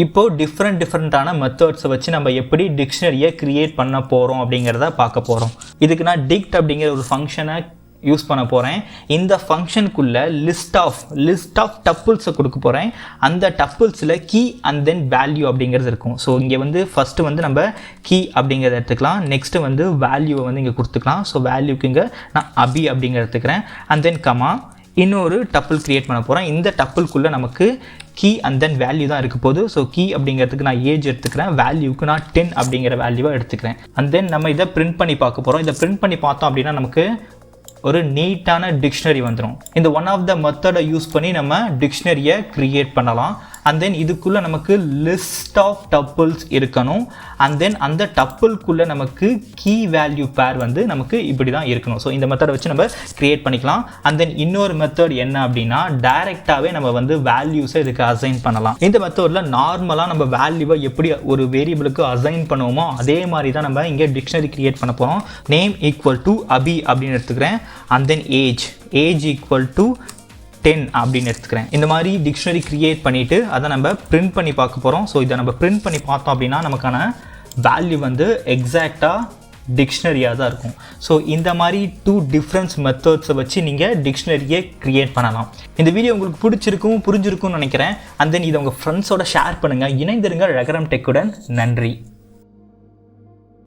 இப்போ டிஃப்ரெண்ட்டான மெத்தட்ஸை வச்சு நம்ம எப்படி டிக்ஷனரியை கிரியேட் பண்ண போகிறோம் அப்படிங்கிறத பார்க்க போகிறோம். இதுக்கு நான் dict அப்படிங்கிற ஒரு ஃபங்க்ஷனை யூஸ் பண்ண போகிறேன். இந்த ஃபங்க்ஷனுக்குள்ளே லிஸ்ட் ஆஃப் டப்புள்ஸை கொடுக்க போகிறேன். அந்த டப்புள்ஸில் கீ அண்ட் தென் வேல்யூ அப்படிங்கிறது இருக்கும். ஸோ இங்கே வந்து ஃபஸ்ட்டு வந்து நம்ம கீ அப்படிங்கிறத எடுத்துக்கலாம். நெக்ஸ்ட்டு வந்து வேல்யூவை வந்து இங்கே கொடுத்துக்கலாம். ஸோ வேல்யூக்கு இங்கே நான் அபி அப்படிங்கிறத எடுத்துக்கிறேன். அண்ட் தென் கமா இன்னொரு டப்புள் க்ரியேட் பண்ண போகிறேன். இந்த டப்புள்குள்ளே நமக்கு கீ அண்ட் தென் வேல்யூ தான் இருக்க போகுது. ஸோ கீ அப்படிங்கிறதுக்கு நான் ஏஜ் எடுத்துக்கிறேன். வேல்யூக்கு நான் 10 அப்படிங்கிற வேல்யூவை எடுத்துக்கிறேன். அண்ட் தென் நம்ம இதை பிரிண்ட் பண்ணி பார்க்க போகிறோம். இதை பிரிண்ட் பண்ணி பார்த்தோம் அப்படின்னா நமக்கு ஒரு நீட்டான டிக்ஷனரி வந்துடும். இந்த ஒன் ஆஃப் த மெத்தடை யூஸ் பண்ணி நம்ம டிக்ஷனரியை க்ரியேட் பண்ணலாம். அண்ட் தென் இதுக்குள்ளே நமக்கு லிஸ்ட் ஆஃப் டப்புள்ஸ் இருக்கணும். அண்ட் தென் அந்த டப்புள்குள்ளே நமக்கு கீ வேல்யூ பேர் வந்து நமக்கு இப்படி தான் இருக்கணும். ஸோ இந்த மெத்தடை வச்சு நம்ம க்ரியேட் பண்ணிக்கலாம். அண்ட் தென் இன்னொரு மெத்தட் என்ன அப்படின்னா டைரெக்டாகவே நம்ம வந்து வேல்யூஸை இதுக்கு அசைன் பண்ணலாம். இந்த மெத்தடில் நார்மலாக நம்ம வேல்யூவை எப்படி ஒரு வேரியபிளுக்கு அசைன் பண்ணுவோமோ அதே மாதிரி தான் நம்ம இங்கே டிக்ஷனரி க்ரியேட் பண்ண போகிறோம். நேம் ஈக்குவல் டு அபி அப்படின்னு எடுத்துக்கிறேன். And then age equal to 10 அப்படின்னு எடுத்துக்கிறேன். இந்த மாதிரி டிக்ஷனரி க்ரியேட் பண்ணிவிட்டு அதை நம்ம பிரிண்ட் பண்ணி பார்க்க போகிறோம். ஸோ இதை நம்ம பிரிண்ட் பண்ணி பார்த்தோம் அப்படின்னா நமக்கான வேல்யூ வந்து எக்ஸாக்டாக டிக்ஷனரியாக தான் இருக்கும். ஸோ இந்த மாதிரி 2 டிஃப்ரெண்ட் மெத்தட்ஸை வச்சு நீங்கள் டிக்ஷனரியை க்ரியேட் பண்ணலாம். இந்த வீடியோ உங்களுக்கு புரிஞ்சிருக்கும்னு நினைக்கிறேன். அண்ட் தென் இதை உங்கள் ஃப்ரெண்ட்ஸோட ஷேர் பண்ணுங்கள். இணைந்திருங்க ரகரம் டெக்குடன். நன்றி.